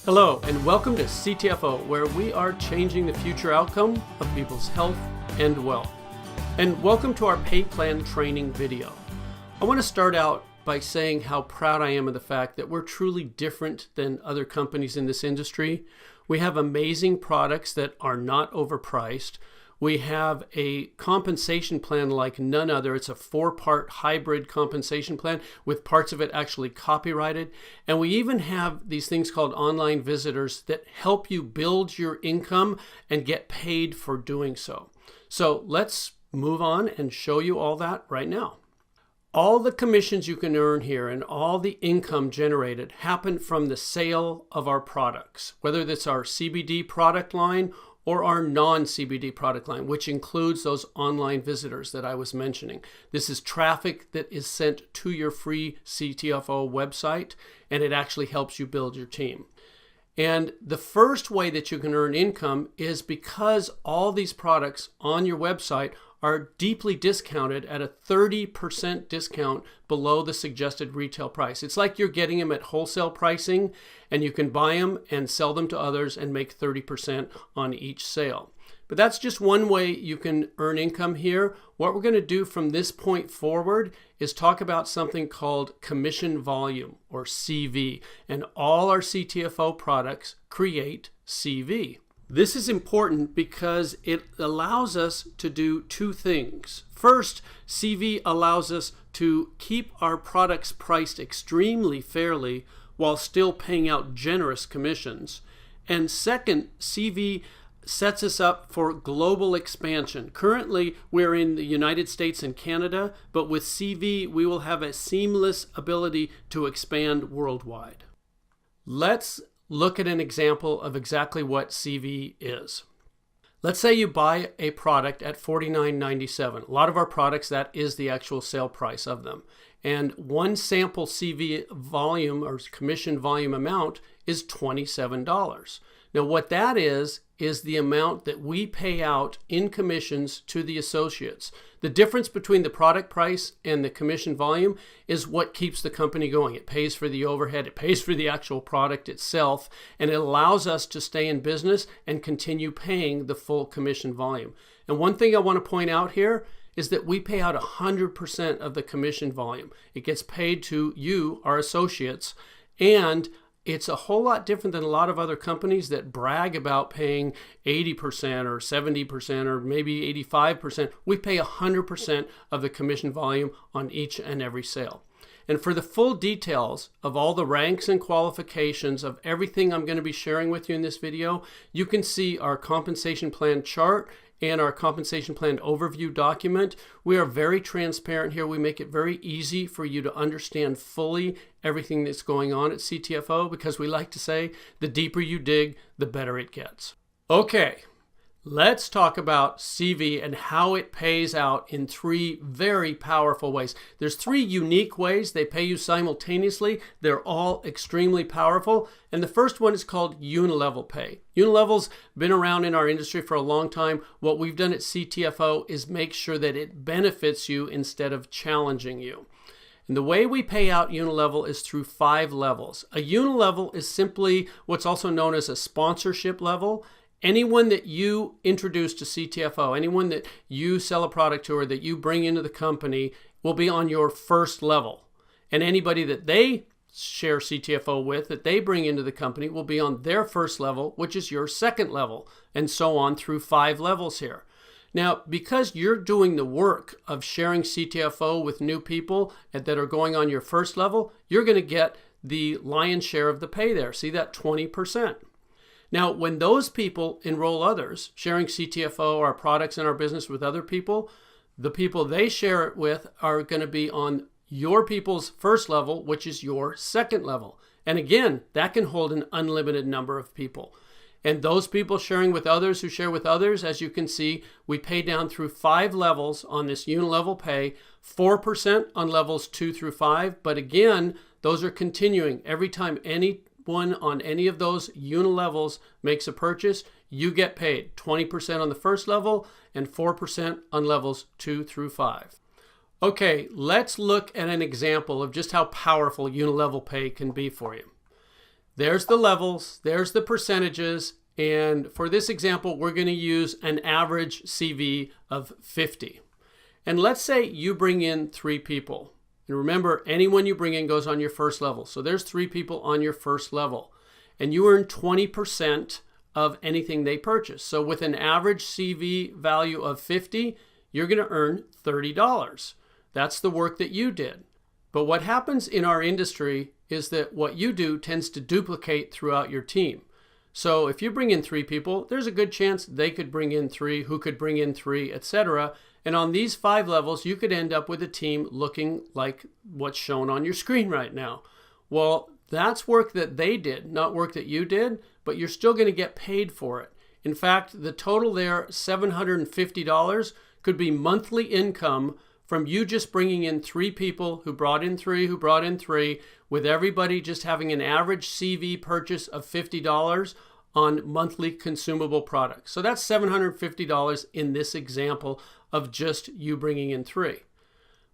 Hello, and welcome to CTFO, where we are changing the future outcome of people's health and wealth. And welcome to our pay plan training video. I want to start out by saying how proud I am of the fact that we're truly different than other companies in this industry. We have amazing products that are not overpriced. We have a compensation plan like none other. It's a 4-part hybrid compensation plan with parts of it actually copyrighted. And we even have these things called online visitors that help you build your income and get paid for doing so. So let's move on and show you all that right now. All the commissions you can earn here and all the income generated happen from the sale of our products, whether that's our CBD product line or our non-CBD product line, which includes those online visitors that I was mentioning. This is traffic that is sent to your free CTFO website, and it actually helps you build your team. And the first way that you can earn income is because all these products on your website are deeply discounted at a 30% discount below the suggested retail price. It's like you're getting them at wholesale pricing, and you can buy them and sell them to others and make 30% on each sale. But that's just one way you can earn income here. What we're going to do from this point forward is talk about something called commission volume, or CV, and all our CTFO products create CV. This is important because it allows us to do two things. First, CV allows us to keep our products priced extremely fairly while still paying out generous commissions. And second, CV sets us up for global expansion. Currently, we're in the United States and Canada, but with CV, we will have a seamless ability to expand worldwide. Let's look at an example of exactly what CV is. Let's say you buy a product at $49.97. A lot of our products, that is the actual sale price of them. And one sample CV volume or commission volume amount is $27. Now what that is the amount that we pay out in commissions to the associates. The difference between the product price and the commission volume is what keeps the company going. It pays for the overhead, it pays for the actual product itself, and it allows us to stay in business and continue paying the full commission volume. And one thing I want to point out here is that we pay out 100% of the commission volume. It gets paid to you, our associates, and it's a whole lot different than a lot of other companies that brag about paying 80% or 70% or maybe 85%. We pay 100% of the commission volume on each and every sale. And for the full details of all the ranks and qualifications of everything I'm going to be sharing with you in this video, you can see our compensation plan chart and our compensation plan overview document. We are very transparent here. We make it very easy for you to understand fully everything that's going on at CTFO, because we like to say the deeper you dig, the better it gets. Okay, let's talk about CV and how it pays out in 3 very powerful ways. There's 3 unique ways they pay you simultaneously. They're all extremely powerful. And the first one is called unilevel pay. Unilevel's been around in our industry for a long time. What we've done at CTFO is make sure that it benefits you instead of challenging you. And the way we pay out unilevel is through 5 levels. A unilevel is simply what's also known as a sponsorship level. Anyone that you introduce to CTFO, anyone that you sell a product to or that you bring into the company will be on your first level. And anybody that they share CTFO with, that they bring into the company, will be on their first level, which is your second level, and so on through 5 levels here. Now, because you're doing the work of sharing CTFO with new people that are going on your first level, you're going to get the lion's share of the pay there. See that 20%. Now, when those people enroll others, sharing CTFO, our products and our business with other people, the people they share it with are going to be on your people's first level, which is your second level. And again, that can hold an unlimited number of people. And those people sharing with others who share with others, as you can see, we pay down through 5 levels on this unilevel pay, 4% on levels 2 through 5. But again, those are continuing. Every time anyone on any of those unilevels makes a purchase, you get paid 20% on the first level and 4% on levels 2 through 5. Okay, let's look at an example of just how powerful unilevel pay can be for you. There's the levels, there's the percentages, and for this example, we're going to use an average CV of 50. And let's say you bring in 3 people. And remember, anyone you bring in goes on your first level. So there's 3 people on your first level. And you earn 20% of anything they purchase. So with an average CV value of 50, you're going to earn $30. That's the work that you did. But what happens in our industry is that what you do tends to duplicate throughout your team. So if you bring in 3 people, there's a good chance they could bring in 3, who could bring in 3, etc. And on these 5 levels, you could end up with a team looking like what's shown on your screen right now. Well, that's work that they did, not work that you did, but you're still going to get paid for it. In fact, the total there, $750, could be monthly income from you just bringing in 3 people who brought in 3, who brought in 3, with everybody just having an average CV purchase of $50 on monthly consumable products. So that's $750 in this example of just you bringing in 3.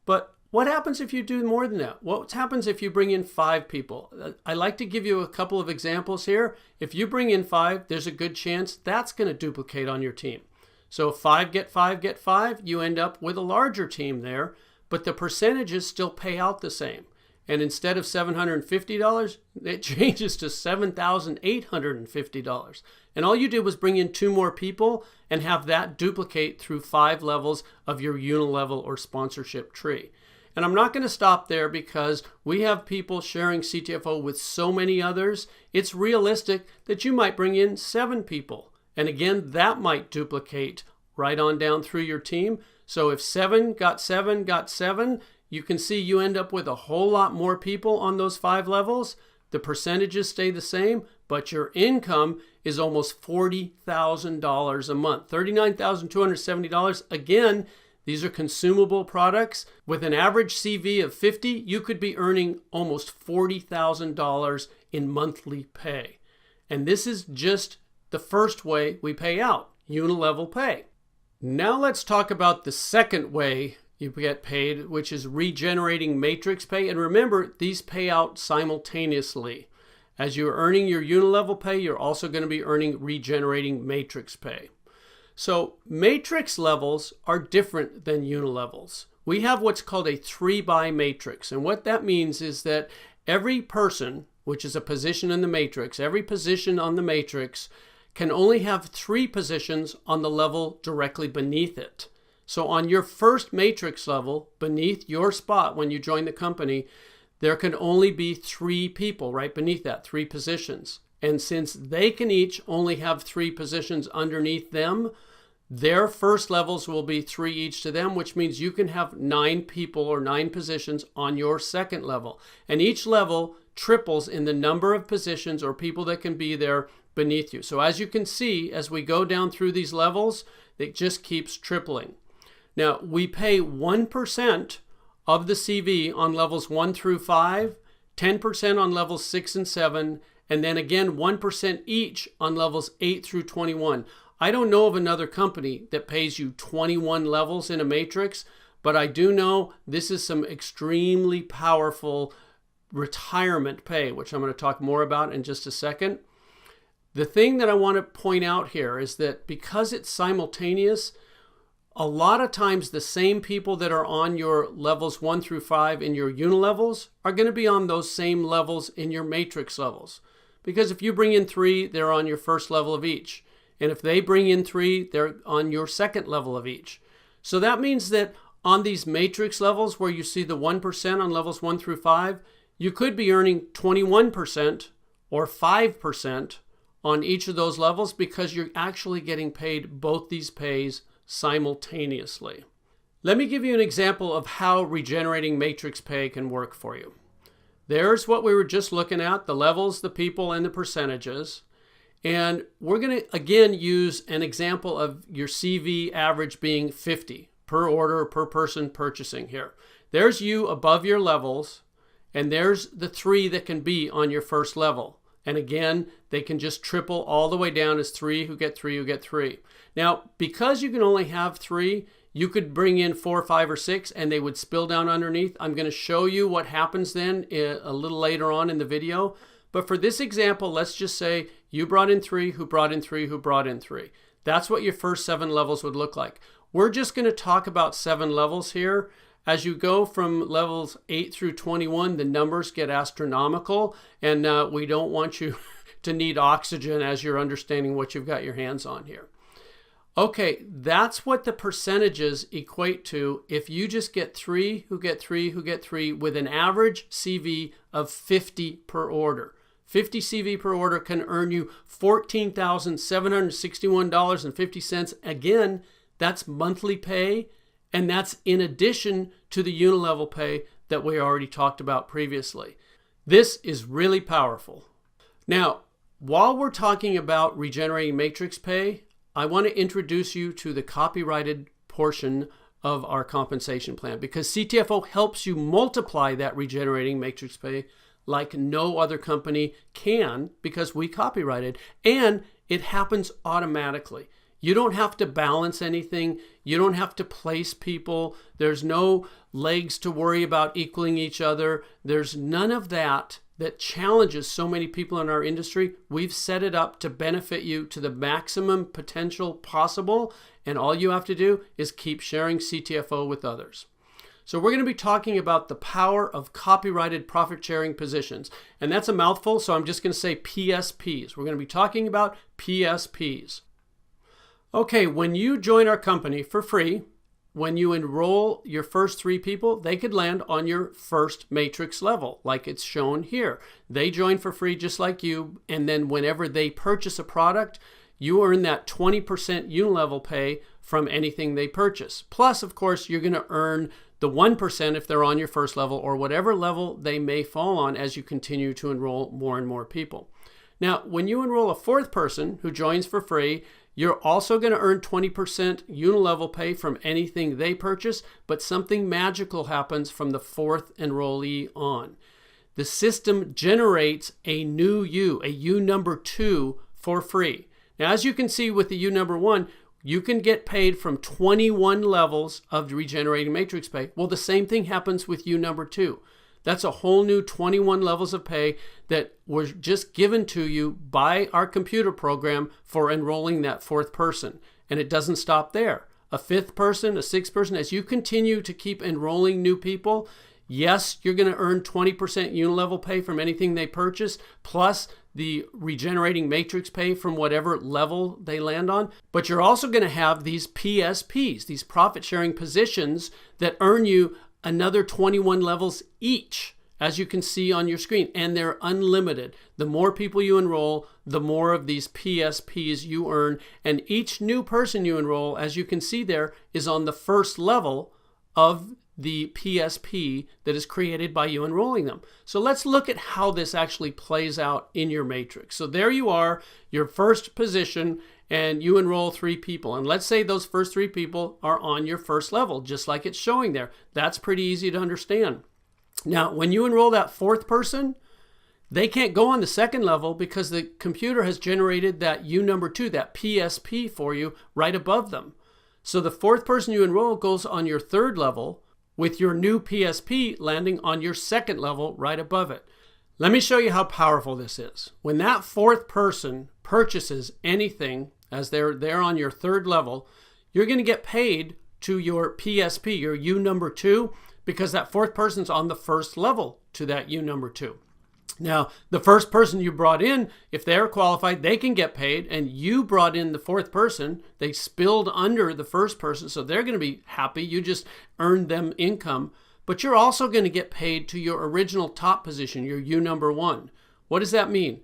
But what happens if you do more than that? What happens if you bring in 5 people? I like to give you a couple of examples here. If you bring in 5, there's a good chance that's going to duplicate on your team. So if 5 get 5 get 5, you end up with a larger team there, but the percentages still pay out the same. And instead of $750, it changes to $7,850. And all you did was bring in 2 more people and have that duplicate through 5 levels of your unilevel or sponsorship tree. And I'm not going to stop there because we have people sharing CTFO with so many others. It's realistic that you might bring in 7 people. And again, that might duplicate right on down through your team. So if 7 got 7 got 7, you can see you end up with a whole lot more people on those 5 levels. The percentages stay the same, but your income is almost $40,000 a month, $39,270. Again, these are consumable products. With an average CV of 50, you could be earning almost $40,000 in monthly pay. And this is just the first way we pay out, unilevel pay. Now let's talk about the second way you get paid, which is regenerating matrix pay. And remember, these pay out simultaneously. As you're earning your unilevel pay, you're also going to be earning regenerating matrix pay. So matrix levels are different than unilevels. We have what's called a 3-by matrix. And what that means is that every person, which is a position in the matrix, every position on the matrix can only have 3 positions on the level directly beneath it. So on your first matrix level, beneath your spot when you join the company, there can only be 3 people right beneath that, 3 positions. And since they can each only have 3 positions underneath them, their first levels will be 3 each to them, which means you can have 9 people or 9 positions on your second level. And each level triples in the number of positions or people that can be there beneath you. So as you can see, as we go down through these levels, it just keeps tripling. Now, we pay 1% of the CV on levels 1 through 5, 10% on levels 6 and 7, and then again 1% each on levels 8 through 21. I don't know of another company that pays you 21 levels in a matrix, but I do know this is some extremely powerful retirement pay, which I'm going to talk more about in just a second. The thing that I want to point out here is that because it's simultaneous, a lot of times the same people that are on your levels 1 through 5 in your unilevels are going to be on those same levels in your matrix levels. Because if you bring in 3, they're on your first level of each. And if they bring in 3, they're on your second level of each. So that means that on these matrix levels where you see the 1% on levels 1 through 5, you could be earning 21% or 5% on each of those levels because you're actually getting paid both these pays simultaneously. Let me give you an example of how regenerating matrix pay can work for you. There's what we were just looking at, the levels, the people, and the percentages. And we're going to, again, use an example of your CV average being 50 per order, per person purchasing here. There's you above your levels, and there's the 3 that can be on your first level. And again, they can just triple all the way down as 3 who get 3 who get 3. Now, because you can only have 3, you could bring in 4, 5, or 6, and they would spill down underneath. I'm going to show you what happens then a little later on in the video. But for this example, let's just say you brought in 3, who brought in 3, who brought in 3. That's what your first 7 levels would look like. We're just going to talk about 7 levels here. As you go from levels 8 through 21, the numbers get astronomical, and we don't want you to need oxygen as you're understanding what you've got your hands on here. Okay, that's what the percentages equate to if you just get 3 who get 3 who get 3 with an average CV of 50 per order. 50 CV per order can earn you $14,761.50. Again, that's monthly pay, and that's in addition to the unilevel pay that we already talked about previously. This is really powerful. Now, while we're talking about regenerating matrix pay, I want to introduce you to the copyrighted portion of our compensation plan, because CTFO helps you multiply that regenerating matrix pay like no other company can, because we copyrighted, and it happens automatically. You don't have to balance anything. You don't have to place people. There's no legs to worry about equaling each other. There's none of that challenges so many people in our industry. We've set it up to benefit you to the maximum potential possible, and all you have to do is keep sharing CTFO with others. So we're going to be talking about the power of copyrighted profit sharing positions. And that's a mouthful, so I'm just going to say PSPs. We're going to be talking about PSPs. Okay, when you join our company for free, when you enroll your first 3 people, they could land on your first matrix level, like it's shown here. They join for free just like you, and then whenever they purchase a product, you earn that 20% unilevel pay from anything they purchase. Plus, of course, you're going to earn the 1% if they're on your first level, or whatever level they may fall on as you continue to enroll more and more people. Now, when you enroll a 4th person who joins for free, you're also going to earn 20% unilevel pay from anything they purchase, but something magical happens from the 4th enrollee on. The system generates a new U, a U number 2 for free. Now, as you can see with the U number 1, you can get paid from 21 levels of regenerating matrix pay. Well, the same thing happens with U number 2. That's a whole new 21 levels of pay that was just given to you by our computer program for enrolling that 4th person. And it doesn't stop there. A 5th person, a 6th person, as you continue to keep enrolling new people, yes, you're going to earn 20% unilevel pay from anything they purchase, plus the regenerating matrix pay from whatever level they land on. But you're also going to have these PSPs, these profit sharing positions that earn you another 21 levels each, as you can see on your screen, and they're unlimited. The more people you enroll, the more of these PSPs you earn, and each new person you enroll, as you can see there, is on the first level of the PSP that is created by you enrolling them. So let's look at how this actually plays out in your matrix. So there you are, your first position, and you enroll 3 people. And let's say those first 3 people are on your first level, just like it's showing there. That's pretty easy to understand. Now, when you enroll that 4th person, they can't go on the 2nd level because the computer has generated that U number 2, that PSP for you right above them. So the 4th person you enroll goes on your 3rd level, with your new PSP landing on your 2nd level right above it. Let me show you how powerful this is. When that 4th person purchases anything, as they're there on your 3rd level, you're going to get paid to your PSP, your U number 2, because that 4th person's on the 1st level to that U number 2. Now, the first person you brought in, if they're qualified, they can get paid, and you brought in the 4th person. They spilled under the 1st person, so they're going to be happy. You just earned them income. But you're also going to get paid to your original top position, your U number 1. What does that mean?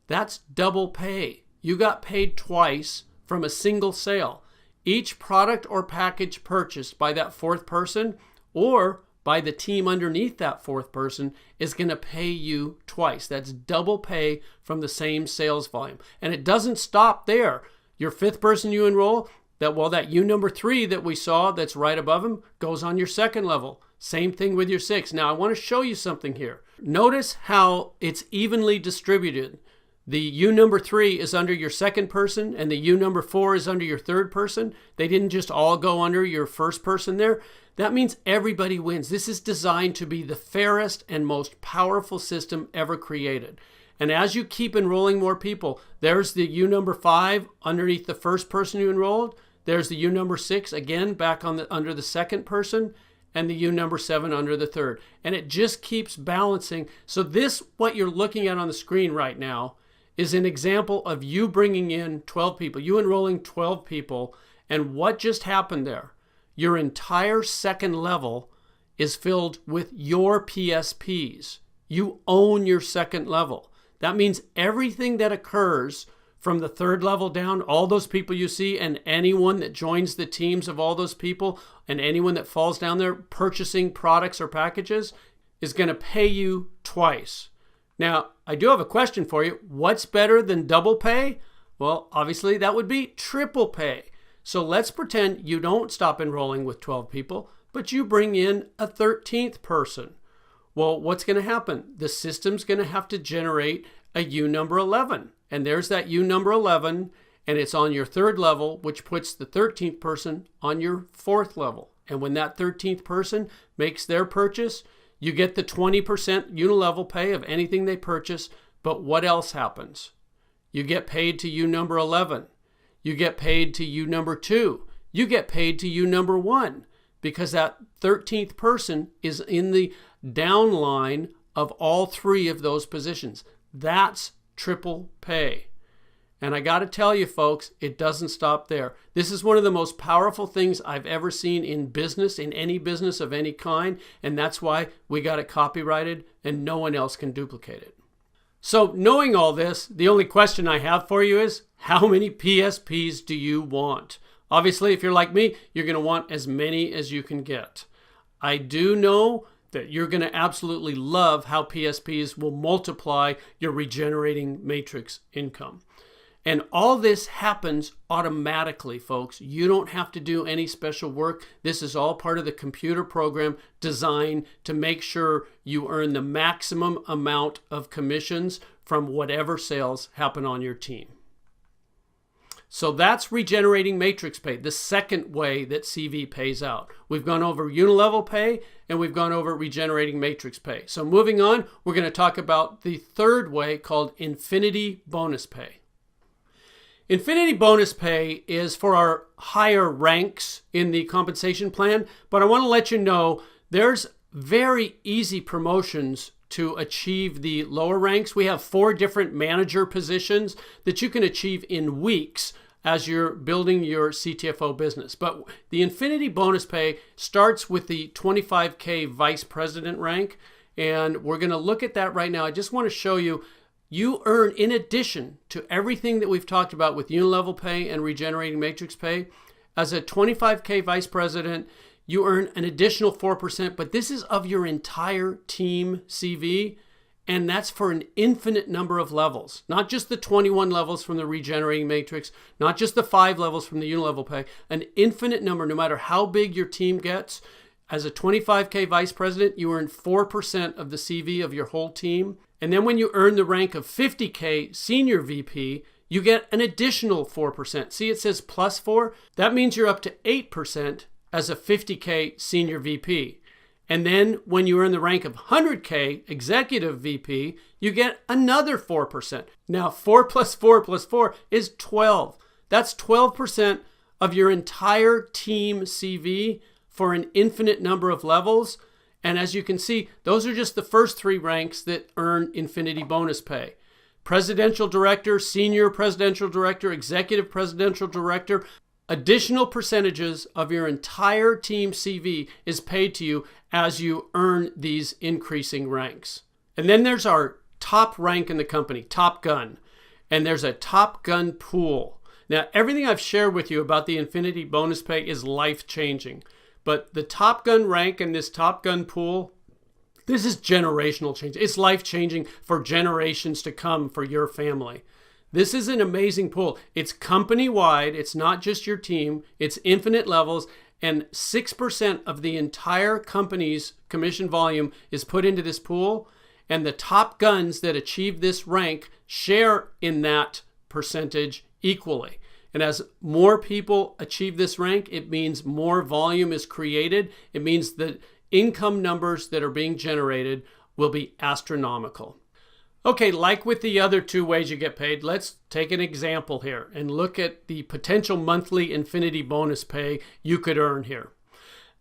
That's double pay. You got paid twice from a single sale. Each product or package purchased by that 4th person or by the team underneath that 4th person is going to pay you twice. That's double pay from the same sales volume. And it doesn't stop there. Your 5th person you enroll, that U number 3 that we saw that's right above him goes on your 2nd level. Same thing with your 6th. Now I want to show you something here. Notice how it's evenly distributed. The U number 3 is under your 2nd person, and the U number 4 is under your 3rd person. They didn't just all go under your 1st person there. That means everybody wins. This is designed to be the fairest and most powerful system ever created. And as you keep enrolling more people, there's the U number 5 underneath the first person you enrolled. There's the U number 6 again back on under the second person, and the U number 7 under the third. And it just keeps balancing. So this, what you're looking at on the screen right now, is an example of you bringing in 12 people, you enrolling 12 people. And what just happened there? Your entire second level is filled with your PSPs. You own your second level. That means everything that occurs from the third level down, all those people you see, and anyone that joins the teams of all those people, and anyone that falls down there purchasing products or packages, is going to pay you twice. Now, I do have a question for you. What's better than double pay? Well, obviously that would be triple pay. So let's pretend you don't stop enrolling with 12 people, but you bring in a 13th person. Well, what's going to happen? The system's going to have to generate a U number 11. And there's that U number 11, and it's on your third level, which puts the 13th person on your fourth level. And when that 13th person makes their purchase, you get the 20% unilevel pay of anything they purchase. But what else happens? You get paid to U number 11. You get paid to U number 2. You get paid to U number 1, because that 13th person is in the downline of all three of those positions. That's triple pay. And I got to tell you, folks, it doesn't stop there. This is one of the most powerful things I've ever seen in business, in any business of any kind. And that's why we got it copyrighted and no one else can duplicate it. So knowing all this, the only question I have for you is, how many PSPs do you want? Obviously, if you're like me, you're going to want as many as you can get. I do know that you're going to absolutely love how PSPs will multiply your regenerating matrix income. And all this happens automatically, folks. You don't have to do any special work. This is all part of the computer program designed to make sure you earn the maximum amount of commissions from whatever sales happen on your team. So that's regenerating matrix pay, the second way that CV pays out. We've gone over unilevel pay and we've gone over regenerating matrix pay. So moving on, we're going to talk about the third way called infinity bonus pay. Infinity bonus pay is for our higher ranks in the compensation plan, but I want to let you know there's very easy promotions to achieve the lower ranks. We have 4 different manager positions that you can achieve in weeks as you're building your CTFO business. But the infinity bonus pay starts with the 25K vice president rank, and we're going to look at that right now. I just want to show you, you earn, in addition to everything that we've talked about with unilevel pay and regenerating matrix pay, as a 25K vice president, you earn an additional 4%, but this is of your entire team CV, and that's for an infinite number of levels, not just the 21 levels from the regenerating matrix, not just the 5 levels from the unilevel pay, an infinite number, no matter how big your team gets. As a 25K vice president, you earn 4% of the CV of your whole team. And then when you earn the rank of 50K senior VP, you get an additional 4%. See, it says plus 4. That means you're up to 8% as a 50K senior VP. And then when you earn the rank of 100K executive VP, you get another 4%. Now 4 plus 4 plus 4 is 12. That's 12% of your entire team CV for an infinite number of levels. And as you can see, those are just the first 3 ranks that earn infinity bonus pay. Presidential director, senior presidential director, executive presidential director. Additional percentages of your entire team CV is paid to you as you earn these increasing ranks. And then there's our top rank in the company, Top Gun. And there's a Top Gun pool. Now, everything I've shared with you about the infinity bonus pay is life-changing. But the Top Gun rank and this Top Gun pool, this is generational change. It's life-changing for generations to come for your family. This is an amazing pool. It's company-wide. It's not just your team. It's infinite levels. And 6% of the entire company's commission volume is put into this pool. And the top guns that achieve this rank share in that percentage equally. And as more people achieve this rank, it means more volume is created. It means the income numbers that are being generated will be astronomical. Okay, like with the other two ways you get paid, let's take an example here and look at the potential monthly Infinity bonus pay you could earn here.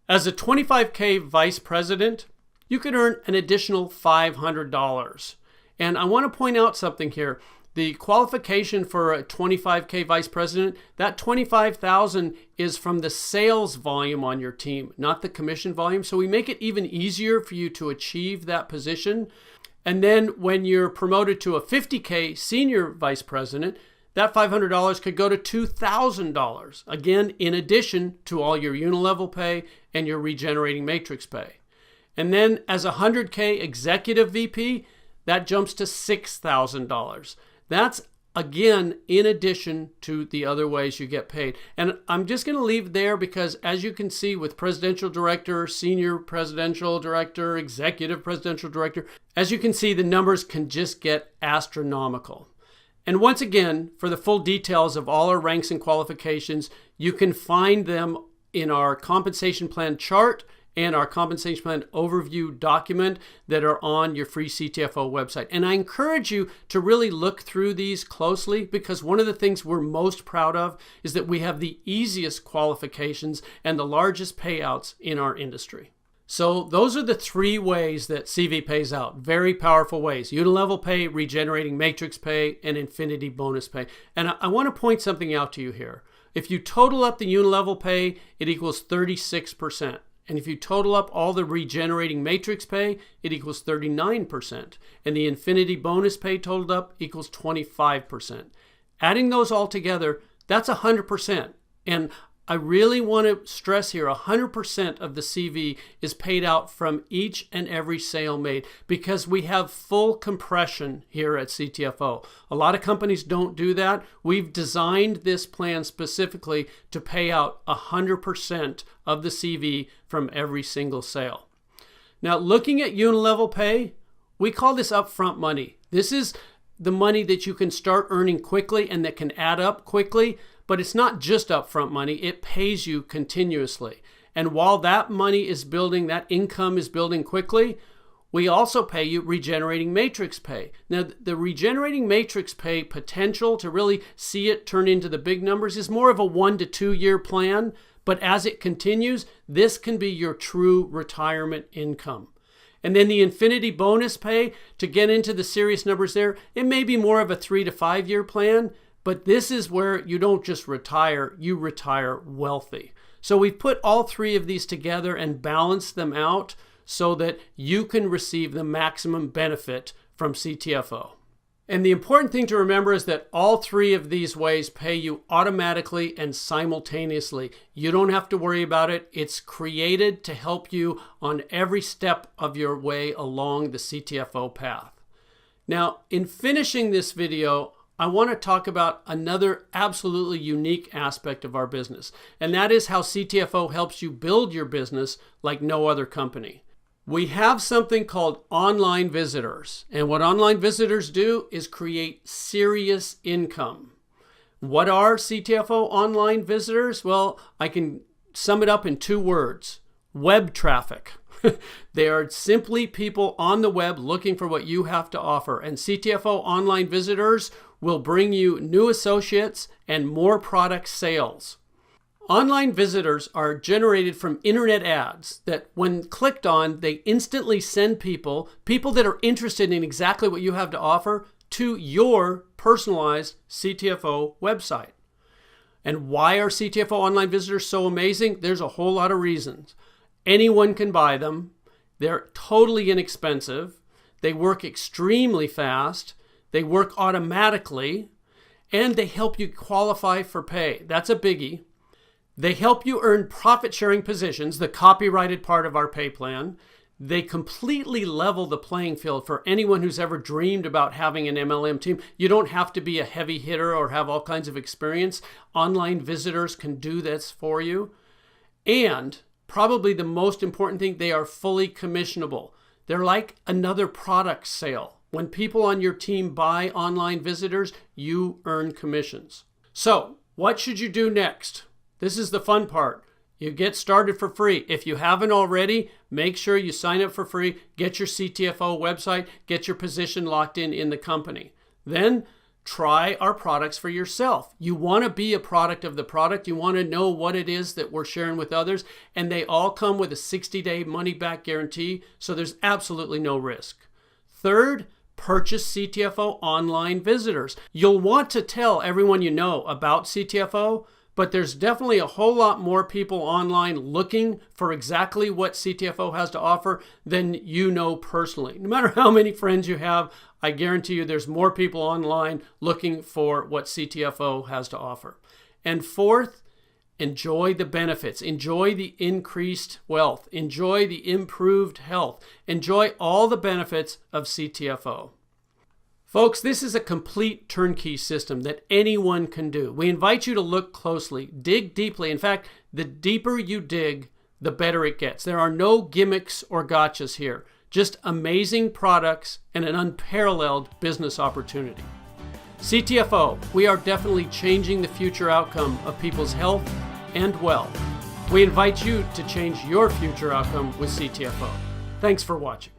As a 25K vice president, you could earn an additional $500. And I want to point out something here. The qualification for a 25K vice president, that $25,000 is from the sales volume on your team, not the commission volume. So we make it even easier for you to achieve that position. And then when you're promoted to a 50K senior vice president, that $500 could go to $2,000, again, in addition to all your unilevel pay and your regenerating matrix pay. And then as a 100K executive VP, that jumps to $6,000. That's, again, in addition to the other ways you get paid. And I'm just going to leave there because, as you can see with presidential director, senior presidential director, executive presidential director, as you can see, the numbers can just get astronomical. And once again, for the full details of all our ranks and qualifications, you can find them in our compensation plan chart and our compensation plan overview document that are on your free CTFO website. And I encourage you to really look through these closely, because one of the things we're most proud of is that we have the easiest qualifications and the largest payouts in our industry. So those are the three ways that CV pays out. Very powerful ways: unilevel pay, regenerating matrix pay, and infinity bonus pay. And I want to point something out to you here. If you total up the unilevel pay, it equals 36%. And if you total up all the regenerating matrix pay, it equals 39%. And the infinity bonus pay totaled up equals 25%. Adding those all together, that's 100%. And I really want to stress here, 100% of the CV is paid out from each and every sale made, because we have full compression here at CTFO. A lot of companies don't do that. We've designed this plan specifically to pay out 100% of the CV from every single sale. Now, looking at unilevel pay, we call this upfront money. This is the money that you can start earning quickly and that can add up quickly. But it's not just upfront money, it pays you continuously. And while that money is building, that income is building quickly, we also pay you regenerating matrix pay. Now, the regenerating matrix pay potential to really see it turn into the big numbers is more of a 1 to 2 year plan. But as it continues, this can be your true retirement income. And then the infinity bonus pay, to get into the serious numbers there, it may be more of a 3 to 5 year plan. But this is where you don't just retire, you retire wealthy. So we've put all three of these together and balanced them out so that you can receive the maximum benefit from CTFO. And the important thing to remember is that all three of these ways pay you automatically and simultaneously. You don't have to worry about it. It's created to help you on every step of your way along the CTFO path. Now, in finishing this video, I want to talk about another absolutely unique aspect of our business, and that is how CTFO helps you build your business like no other company. We have something called online visitors, and what online visitors do is create serious income. What are CTFO online visitors? Well, I can sum it up in 2 words: web traffic. They are simply people on the web looking for what you have to offer, and CTFO online visitors will bring you new associates and more product sales. Online visitors are generated from internet ads that, when clicked on, they instantly send people that are interested in exactly what you have to offer to your personalized CTFO website. And why are CTFO online visitors so amazing? There's a whole lot of reasons. Anyone can buy them. They're totally inexpensive. They work extremely fast. They work automatically, and they help you qualify for pay. That's a biggie. They help you earn profit-sharing positions, the copyrighted part of our pay plan. They completely level the playing field for anyone who's ever dreamed about having an MLM team. You don't have to be a heavy hitter or have all kinds of experience. Online visitors can do this for you. And probably the most important thing, they are fully commissionable. They're like another product sale. When people on your team buy online visitors, you earn commissions. So, what should you do next? This is the fun part. You get started for free. If you haven't already, make sure you sign up for free, get your CTFO website, get your position locked in the company. Then try our products for yourself. You want to be a product of the product. You want to know what it is that we're sharing with others. And they all come with a 60-day money-back guarantee, so there's absolutely no risk. Third, purchase CTFO online visitors. You'll want to tell everyone you know about CTFO, but there's definitely a whole lot more people online looking for exactly what CTFO has to offer than you know personally. No matter how many friends you have, I guarantee you there's more people online looking for what CTFO has to offer. And fourth, enjoy the benefits. Enjoy the increased wealth. Enjoy the improved health. Enjoy all the benefits of CTFO. Folks, this is a complete turnkey system that anyone can do. We invite you to look closely, dig deeply. In fact, the deeper you dig, the better it gets. There are no gimmicks or gotchas here, just amazing products and an unparalleled business opportunity. CTFO, we are definitely changing the future outcome of people's health and wealth. We invite you to change your future outcome with CTFO. Thanks for watching.